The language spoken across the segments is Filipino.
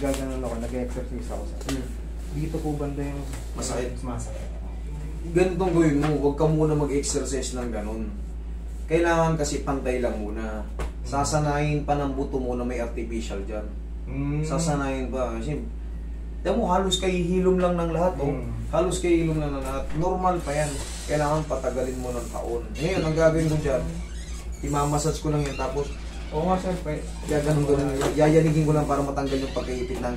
gaganon ako, nag-exercise ako sa dito po banda yung Masakit. masakit. Ganitong gawin mo, huwag ka muna mag-exercise ng ganun. Kailangan kasi pantay lang muna. Sasanayin pa ng buto mo na may artificial dyan. Sasanayin pa. Kasi, tiyan mo, halos kayo hilom lang ng lahat. Oh. Halos kayo hilom lang ng lahat. Normal pa yan. Kailangan patagalin mo ng taon. Ngayon, ang gagawin ko dyan, imamassage ko lang yan. Tapos, Oo nga sir, gaganong ko lang. Yayanigin ko lang para matanggal yung pagkaipit ng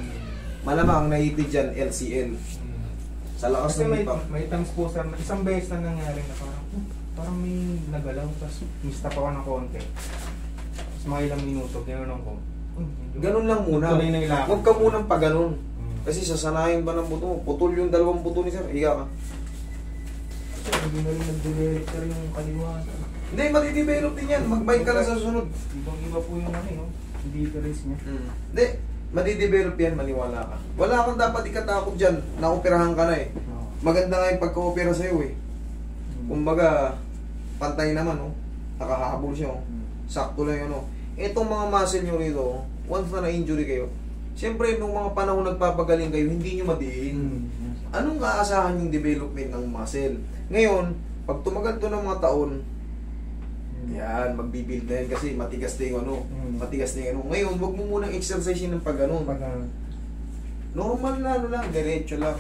malamang ang naipit dyan, LCL. Sa lakas kasi ng ipa. may times po sir, isang beses na nangyari na parang may nagalaw, tapos mistap ako ng konti. Tapos mga ilang minuto, gano'n ko. Ganun lang muna. Tuloy na ilakad. Huwag ka munang paganon. Kasi sasanayin ba ng buto mo? Putol yung dalawang buto ni sir. Higa ka. Sir, hindi na rin nag-develop sir yung kaliwa. Hindi, matidevelop din yan. Mag-bike ka lang sa susunod. Ibang-iba po yung ano yun. Hindi difference niya. Hindi, matidevelop yan. Maniwala ka. Wala kang dapat ikatakot dyan. Naoperahan ka na eh. Maganda nga yung pagka-opera sa'yo eh. Kumbaga, pantay naman oh. Nakahabol siya oh. Sakto lang yun oh. Itong mga muscle nyo rito, once na na-injury kayo, siyempre nung mga panahon nagpapagaling kayo, hindi nyo madiin. Anong aasahan yung development ng muscle? Ngayon, pag tumagal to ng mga taon, yan, magbibuild na yan kasi matigas na yung ano, matigas na yung ano. Ngayon, wag mo munang exercise ng pag ano. Normal na ano lang, diretso lang.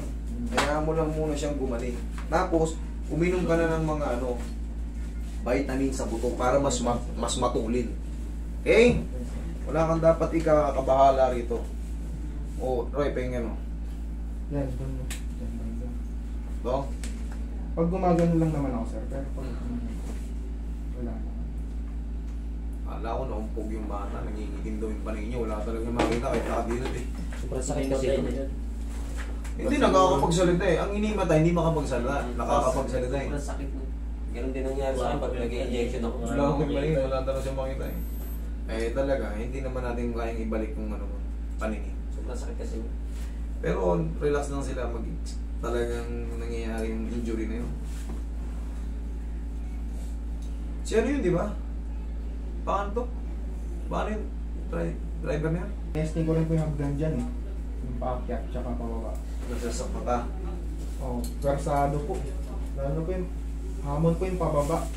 Kaya mo lang muna siyang gumaling. Tapos, uminom ka na ng mga ano, vitamin sa buto para mas matulin. Okay? Wala kang dapat ikakabahala rito. O, Roy, pahinga no. Yan, doon. Do? Pag gumagano lang naman ako, sir. Pero pag wala na. Akala ko naumpog yung bata, nangingitim daw yung paningin niya. Wala talaga makita kahit nakadinot eh. Sobrang sakit kasi yun. Hindi, nakakapagsalita eh. Ang inimata, hindi makapagsalita. Nakakapagsalita eh. Sobrang sakit mo. Ganun din nangyari sa akin pag nag-injection ako. Wala akong paningin, wala talaga siya makita eh. Eh talaga, hindi naman natin kayang ibalik yung ano, paningin. Sobrang sakit kasi yun. Pero relax lang sila, talagang nangyayari yung injury na yun. Si ano yun, di ba? Paano to? Paano yun? Driver na yan? Testing ko rin po yung hagdan dyan eh. Yung paakyat, tsaka pababa. Nagsasakpa ka. Oo, versado po. Lalo po yung hamon po yung pababa.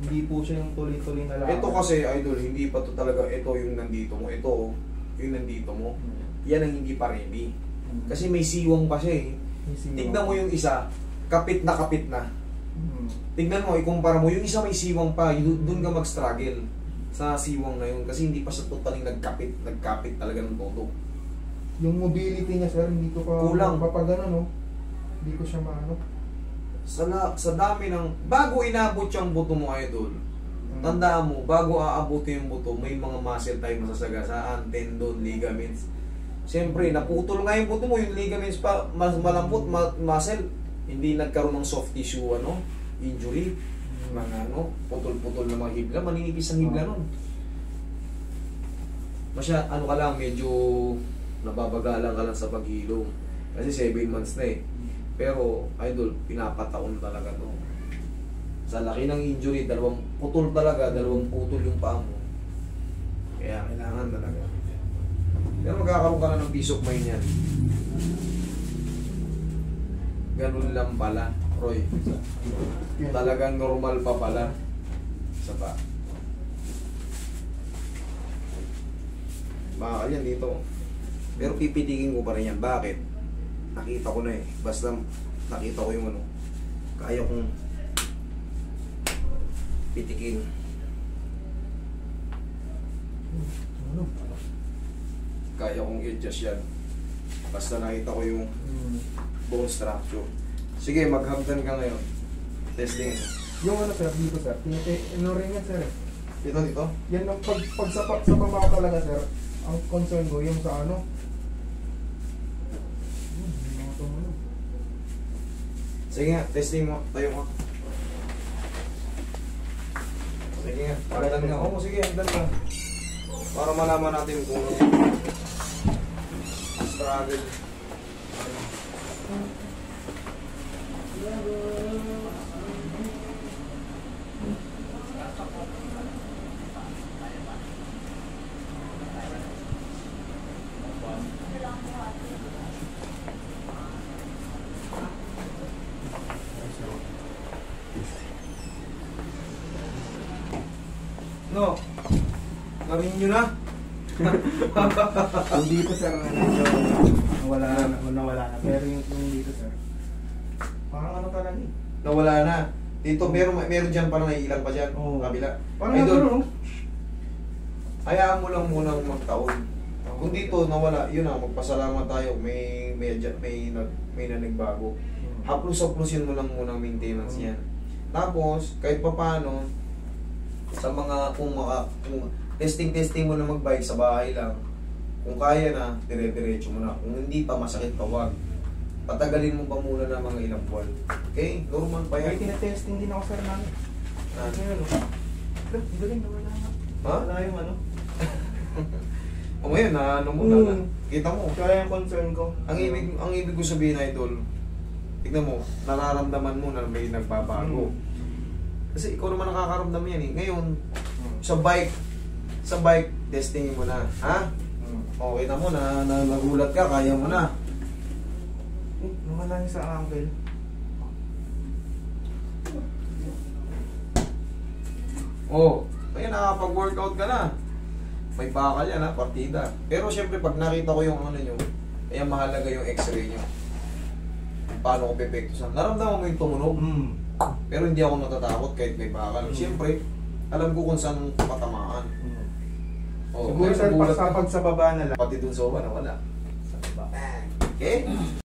Hindi po siya yung tuloy-tuloy na lakad. Ito kasi, idol, hindi pa to talaga, ito yung nandito mo. Ito, yung nandito mo. Yan ang hindi pa ready. Kasi may siwang pa siya eh. Tignan mo yung isa, kapit na kapit na. Tignan mo, ikumpara mo, yung isa may siwang pa, doon ka mag-struggle sa siwang na yun. Kasi hindi pa siya totaling nagkapit talaga ng todo. Yung mobility niya, sir, hindi ko pa Kulang. papagano, no? Hindi ko siya maano. Sa dami ng, bago inabot yung buto mo, idol, tandaan mo, bago aabot yung buto, may mga muscle tayo masasagasaan, tendon, ligaments. Siyempre, naputol nga yung buto mo, yung ligaments pa, malambot, muscle, hindi nagkaroon ng soft tissue, ano, injury, mga ano, putol-putol na mga hibla, maninipis ang hibla nun. Ano ka lang, medyo nababagalan ka lang sa paghilom. Kasi 7 months na eh. Pero, idol, pinapataon talaga to. Sa laki ng injury, dalawang putol yung paa mo. Kaya kailangan talaga. Pero magkakaroon ka na ng peace of mind yan. Ganun lang pala, Roy. Talagang normal pa pala. Isa pa. Bakal yan dito. Pero pipitikin ko pa rin yan. Bakit? Nakita ko na eh. Basta nakita ko yung ano. Kaya kong pitikin. Kaya kong i-adjust yan. Basta nakita ko yung bone structure. Sige, maghagdan ka ngayon. Testing. Yung ano, sir, dito, sir. Ano rin yan, sir? Dito? Yan ang pag sa baba talaga, sir. Ang concern ko, yung sa ano. Sige nga, testing mo. Tayo mo. Sige nga, hagdan nga. Oo, sige, hagdan ka. Para malaman natin kung struggle. No. Gawin nyo na. Yung dito sir, medyo nawala na. Pero yung dito sir, parang ano talaga eh. Nawala na. Dito, meron dyan parang naiilang pa dyan. Oo. Kabila. Parang Ay, doon. ano, no? Hayaan mo lang munang magtaon. Kung dito nawala, yun na, magpasalamat tayo. May nagbago. Haplos-haplosin mo lang muna ang maintenance yan. Tapos, kahit pa paano, sa mga, kung testing mo na magbike sa bahay lang, kung kaya na, dire-diretso mo na. Kung hindi pa, masakit pa, wag. Patagalin mo pa muna na mga ilang buwan. Okay? Normal pa May yan. tinetesting din ako sir namin. Ano yun, no? Galing, nawala na. Ha? Wala yung ano. O ngayon, ano mo na. Kita mo. Kaya yung concern ko. Ang ibig ko sabihin, idol, tignan mo, nararamdaman mo na may nagbabago. Kasi ikaw naman nakakaramdam yan eh. Ngayon, sa bike, testingin mo na. Ha? Okay na mo na nagulat ka, kaya mo na. Nawala yung sa ankle. Oh, kaya nakapag-workout ka na. May bakal yan ha, partida. Pero syempre, pag nakita ko yung ano nyo, kaya mahalaga yung x-ray nyo. Paano ko pepekto sa... Naramdaman mo yung tumunog. Pero hindi ako natatakot kahit may bakal. Siyempre, alam ko kung saan patamaan. Oh, Siguro sir, nagulat ka. pag sa baba na lang. Pati dun sa baba na wala. Sa baba. Okay?